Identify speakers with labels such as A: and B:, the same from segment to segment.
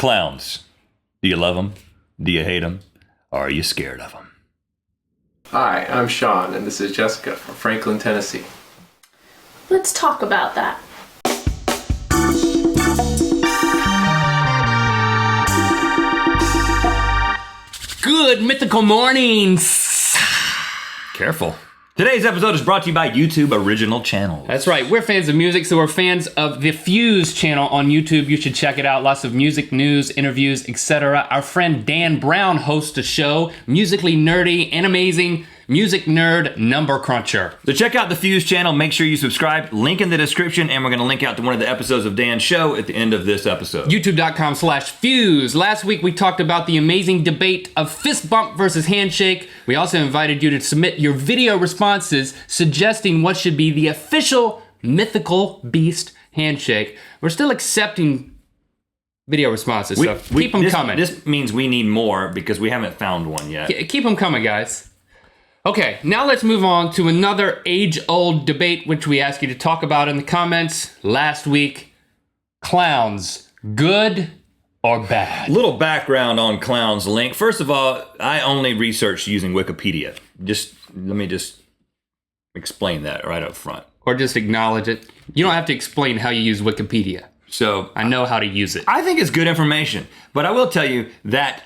A: Clowns. Do you love them? Do you hate them? Or are you scared of them?
B: Hi, I'm Sean, and this is Jessica from Franklin, Tennessee.
C: Let's talk about that.
D: Good mythical mornings.
A: Careful. Today's episode is brought to you by YouTube Original Channels.
D: That's right. We're fans of music, so we're fans of the Fuse channel on YouTube. You should check it out. Lots of music, news, interviews, etc. Our friend Dan Brown hosts a show, musically nerdy and amazing, music nerd number cruncher.
A: So check out the Fuse channel. Make sure you subscribe. Link in the description, and we're going to link out to one of the episodes of Dan's show at the end of this episode.
D: YouTube.com/Fuse. Last week we talked about the amazing debate of fist bump versus handshake. We also invited you to submit your video responses suggesting what should be the official Mythical Beast Handshake. We're still accepting video responses, so keep them coming.
A: This means we need more because we haven't found one yet.
D: Keep them coming, guys. Okay, now let's move on to another age-old debate which we asked you to talk about in the comments last week. Clowns, good or bad?
A: Little background on clowns, Link. First of all, I only researched using Wikipedia. Let me explain that right up front.
D: Or just acknowledge it. You don't have to explain how you use Wikipedia.
A: So
D: I know how to use it.
A: I think it's good information, but I will tell you that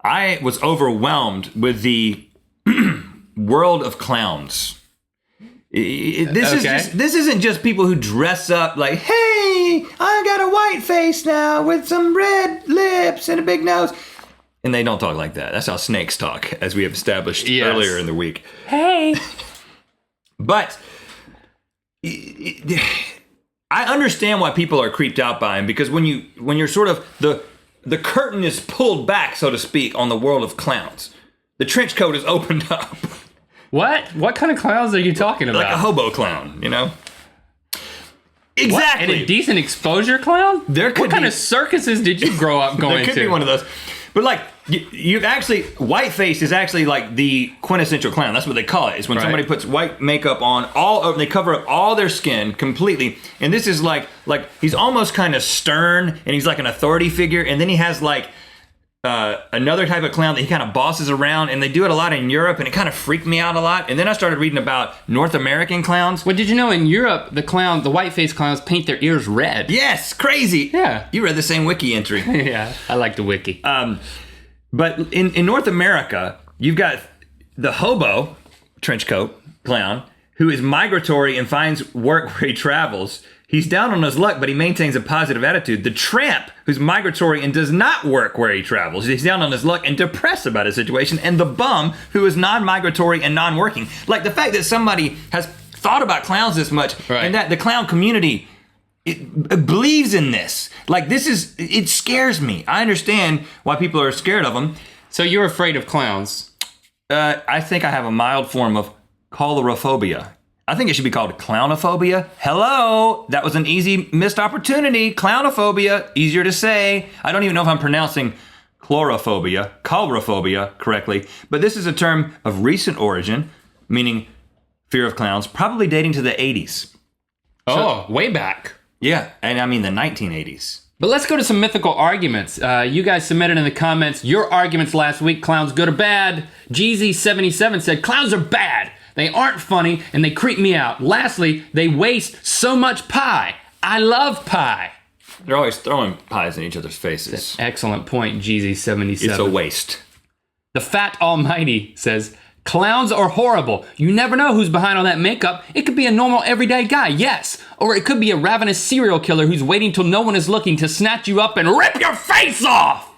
A: I was overwhelmed with the world of clowns. This isn't just people who dress up like, hey, I got a white face now with some red lips and a big nose. And they don't talk like that. That's how snakes talk, as we have established earlier in the week.
D: Hey.
A: But I understand why people are creeped out by him, because when you're sort of the curtain is pulled back, so to speak, on the world of clowns. The trench coat is opened up.
D: What kind of clowns are you talking about?
A: Like a hobo clown, you know? Exactly.
D: What? And a decent exposure clown? What kind of circuses did you grow up going to?
A: There could be one of those. But like, you've actually, whiteface is actually like the quintessential clown. That's what they call it. It's when somebody puts white makeup on all over, they cover up all their skin completely. And this is like he's almost kind of stern, and he's like an authority figure. And then he has like another type of clown that he kind of bosses around, and they do it a lot in Europe, and it kind of freaked me out a lot. And then I started reading about North American clowns.
D: Well, did you know in Europe, the white-faced clowns paint their ears red?
A: Yes, crazy.
D: Yeah.
A: You read the same wiki entry.
D: Yeah, I like the wiki.
A: But in North America, you've got the hobo, trench coat, clown, who is migratory and finds work where he travels. He's down on his luck, but he maintains a positive attitude. The tramp, who's migratory and does not work where he travels. He's down on his luck and depressed about his situation. And the bum, who is non-migratory and non-working. Like, the fact that somebody has thought about clowns this much, and that the clown community it believes in this. Like, it scares me. I understand why people are scared of them.
D: So you're afraid of clowns?
A: I think I have a mild form of Coulrophobia. I think it should be called clownophobia. Hello, that was an easy missed opportunity. Clownophobia, easier to say. I don't even know if I'm pronouncing Coulrophobia correctly, but this is a term of recent origin, meaning fear of clowns, probably dating to the 80s.
D: Oh, way back.
A: Yeah, and I mean the 1980s.
D: But let's go to some mythical arguments. You guys submitted in the comments your arguments last week. Clowns good or bad? Jezy77 said, clowns are bad. They aren't funny, and they creep me out. Lastly, they waste so much pie. I love pie.
A: They're always throwing pies in each other's faces.
D: That's an excellent point, Jezy77.
A: It's a waste.
D: TheFatAlmighty says, clowns are horrible. You never know who's behind all that makeup. It could be a normal, everyday guy, yes. Or it could be a ravenous serial killer who's waiting till no one is looking to snatch you up and rip your face off.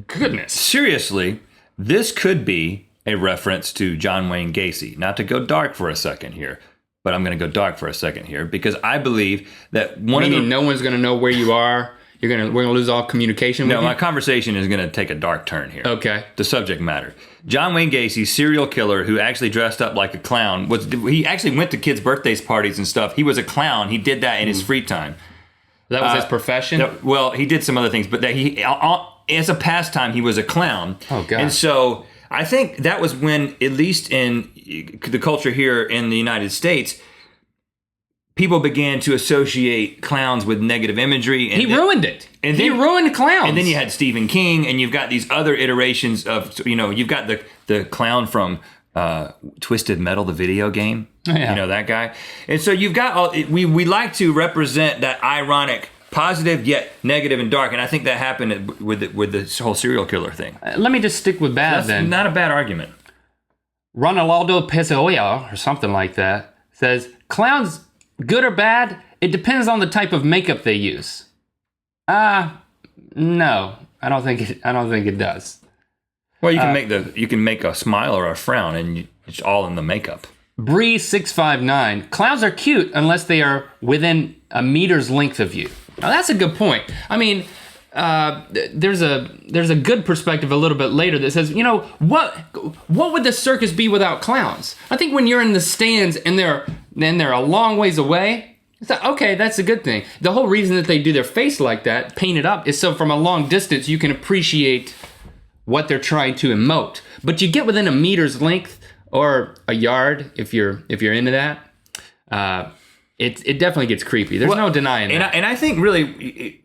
D: Goodness.
A: Seriously, this could be a reference to John Wayne Gacy. Not to go dark for a second here, but I'm going to go dark for a second here because I believe that
D: no one's going to know where you are. We're going to lose all communication with you?
A: No, my conversation is going to take a dark turn here.
D: Okay.
A: The subject matter. John Wayne Gacy, serial killer who actually dressed up like a clown. He actually went to kids' birthdays parties and stuff. He was a clown. He did that in his free time.
D: That was his profession?
A: Well, he did some other things, but as a pastime, he was a clown.
D: Oh, God.
A: And so I think that was when, at least in the culture here in the United States, people began to associate clowns with negative imagery. And
D: he ruined it. And he ruined clowns.
A: And then you had Stephen King, and you've got these other iterations of, you've got the clown from Twisted Metal, the video game.
D: Yeah.
A: You know, that guy. And so you've got we like to represent that ironic, positive yet negative and dark, and I think that happened with this whole serial killer thing.
D: Let me just stick with bad.
A: That's not a bad argument.
D: RhettandLinKommunity or something like that says clowns good or bad? It depends on the type of makeup they use. No, I don't think it does.
A: Well, you can make a smile or a frown, and it's all in the makeup.
D: Bree659, clowns are cute unless they are within a meter's length of you. Now that's a good point. I mean, there's a good perspective a little bit later that says, what would the circus be without clowns? I think when you're in the stands and they're a long ways away, it's like, okay, that's a good thing. The whole reason that they do their face like that, painted up, is so from a long distance you can appreciate what they're trying to emote. But you get within a meter's length or a yard if you're into that. It definitely gets creepy. There's no denying that.
A: And I think really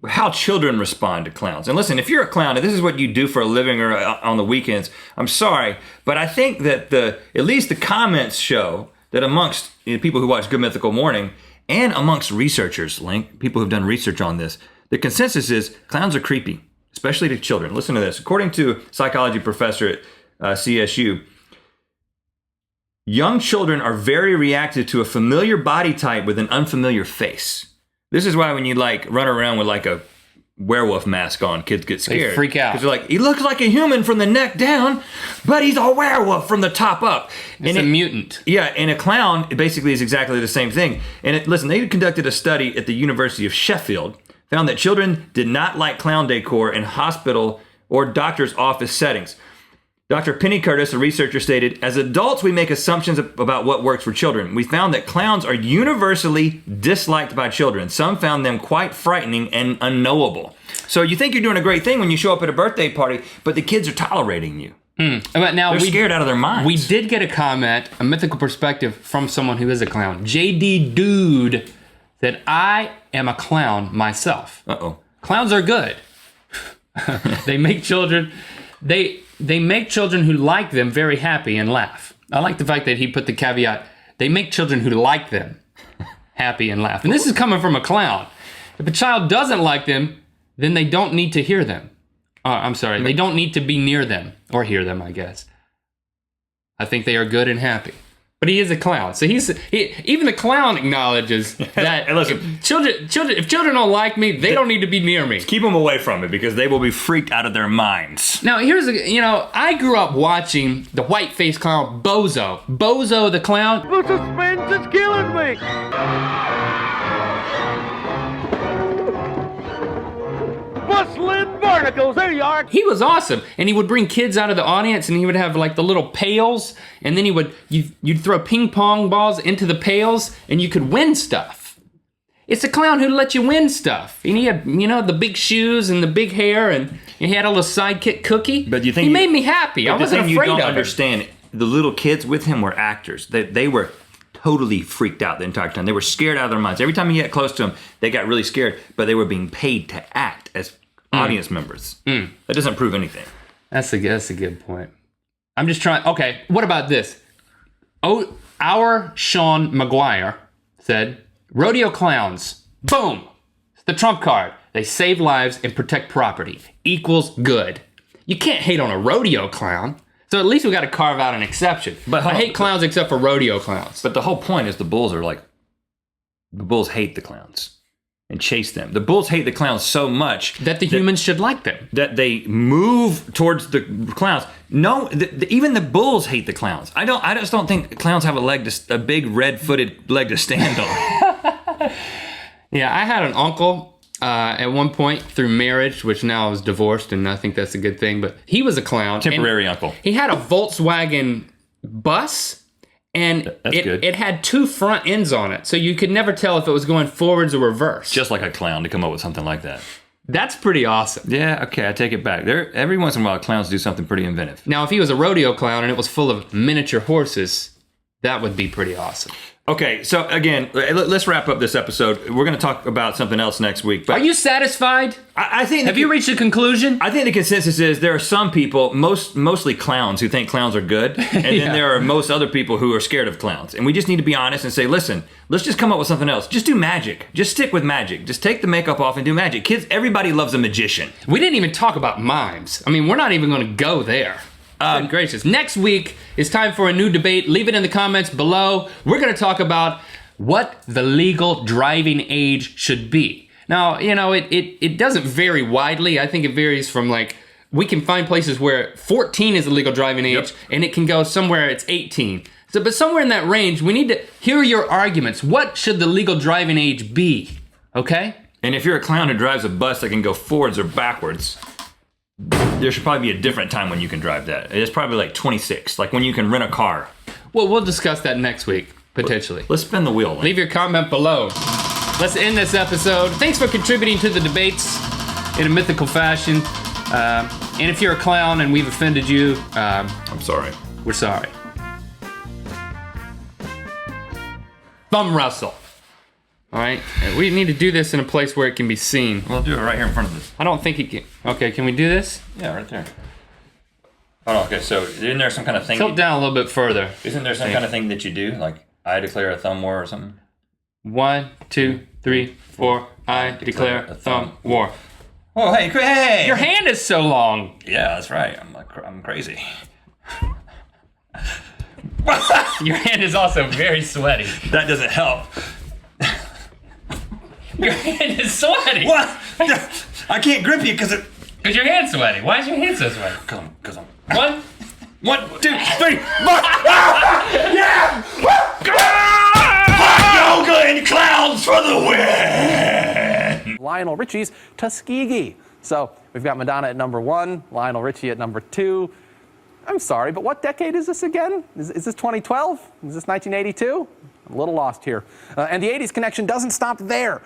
A: how children respond to clowns. And listen, if you're a clown and this is what you do for a living or on the weekends, I'm sorry, but I think that at least the comments show that amongst people who watch Good Mythical Morning and amongst researchers, Link, people who've done research on this, the consensus is clowns are creepy, especially to children. Listen to this. According to psychology professor at CSU, young children are very reactive to a familiar body type with an unfamiliar face. This is why when you run around with a werewolf mask on, kids get scared.
D: They freak out.
A: Because they're like, he looks like a human from the neck down, but he's a werewolf from the top up.
D: It's a mutant.
A: Yeah, and a clown basically is exactly the same thing. And listen, they conducted a study at the University of Sheffield, found that children did not like clown decor in hospital or doctor's office settings. Dr. Penny Curtis, a researcher, stated, as adults, we make assumptions about what works for children. We found that clowns are universally disliked by children. Some found them quite frightening and unknowable. So you think you're doing a great thing when you show up at a birthday party, but the kids are tolerating you.
D: But now
A: they're scared out of their minds.
D: We did get a comment, a mythical perspective from someone who is a clown. jddoood said, I am a clown myself.
A: Uh-oh.
D: Clowns are good. They make children... They make children who like them very happy and laugh. I like the fact that he put the caveat, they make children who like them happy and laugh. And this is coming from a clown. If a child doesn't like them, then they don't need to hear them. I'm sorry, they don't need to be near them or hear them, I guess. I think they are good and happy. But he is a clown, so even the clown acknowledges that.
A: Hey, listen,
D: if children don't like me, they don't need to be near me.
A: Keep them away from it because they will be freaked out of their minds.
D: Now I grew up watching the white-faced clown Bozo the Clown.
E: The suspense is killing me. Bustling barnacles, there you are.
D: He was awesome, and he would bring kids out of the audience, and he would have the little pails, and then you'd throw ping pong balls into the pails, and you could win stuff. It's a clown who let you win stuff, and he had the big shoes and the big hair, and he had a little sidekick Cookie.
A: But you think
D: he made me happy? I wasn't afraid
A: you don't
D: of
A: understand. The little kids with him were actors. They were totally freaked out the entire time. They were scared out of their minds. Every time you get close to them, they got really scared, but they were being paid to act as audience members. That doesn't prove anything.
D: That's a good point. I'm just trying. Okay, what about this? ourseanmaguire said, rodeo clowns, boom, it's the trump card. They save lives and protect property. Equals good. You can't hate on a rodeo clown. So at least we got to carve out an exception. But I hate clowns except for rodeo clowns.
A: But the whole point is the bulls hate the clowns and chase them. The bulls hate the clowns so much
D: that the humans should like them.
A: That they move towards the clowns. No, even the bulls hate the clowns. I just don't think clowns have a big red-footed leg to stand on.
D: Yeah, I had an uncle at one point through marriage, which now is divorced, and I think that's a good thing, but he was a clown.
A: Temporary uncle.
D: He had a Volkswagen bus, and it had two front ends on it, so you could never tell if it was going forwards or reverse.
A: Just like a clown to come up with something like that.
D: That's pretty awesome.
A: Yeah, okay, I take it back. Every once in a while, clowns do something pretty inventive.
D: Now, if he was a rodeo clown and it was full of miniature horses, that would be pretty awesome.
A: Okay, so again, let's wrap up this episode. We're going to talk about something else next week. But
D: Are you satisfied?
A: I think.
D: Have you reached a conclusion?
A: I think the consensus is there are some people, mostly clowns, who think clowns are good, and then there are most other people who are scared of clowns. And we just need to be honest and say, listen, let's just come up with something else. Just do magic. Just stick with magic. Just take the makeup off and do magic. Kids, everybody loves a magician.
D: We didn't even talk about mimes. I mean, we're not even going to go there. Good gracious. Next week, it's time for a new debate. Leave it in the comments below. We're going to talk about what the legal driving age should be. Now, you know, it doesn't vary widely. I think it varies from, like, we can find places where 14 is the legal driving age, and it can go somewhere it's 18. So, but somewhere in that range, we need to hear your arguments. What should the legal driving age be? Okay?
A: And if you're a clown who drives a bus that can go forwards or backwards, there should probably be a different time when you can drive that. It's probably like 26, like when you can rent a car.
D: Well, we'll discuss that next week, potentially.
A: Let's spin the wheel.
D: Leave your comment below. Let's end this episode. Thanks for contributing to the debates in a mythical fashion. And if you're a clown and we've offended you,
A: I'm sorry.
D: We're sorry. Thumb wrestle. All right, we need to do this in a place where it can be seen.
A: We'll do it right here in front of us.
D: I don't think it can. Okay, can we do this?
A: Yeah, right there. Oh, okay. So isn't there some kind of thing?
D: Tilt down a little bit further.
A: Isn't there some kind of thing that you do, like I declare a thumb war or something?
D: 1, 2, 3, 4. I declare a thumb war.
A: Oh, hey!
D: Your hand is so long.
A: Yeah, that's right. I'm crazy.
D: Your hand is also very sweaty.
A: That doesn't help.
D: Your hand is sweaty.
A: What? I can't grip you because
D: your hand's sweaty. Why is your hand so sweaty?
A: Because I'm.
D: 1,
A: 1, 2, 3, 4. Yeah! Yoga and clowns for the win!
F: Lionel Richie's Tuskegee. So we've got Madonna at number 1, Lionel Richie at number 2. I'm sorry, but what decade is this again? Is this 2012? Is this 1982? I'm a little lost here. And the 80s connection doesn't stop there.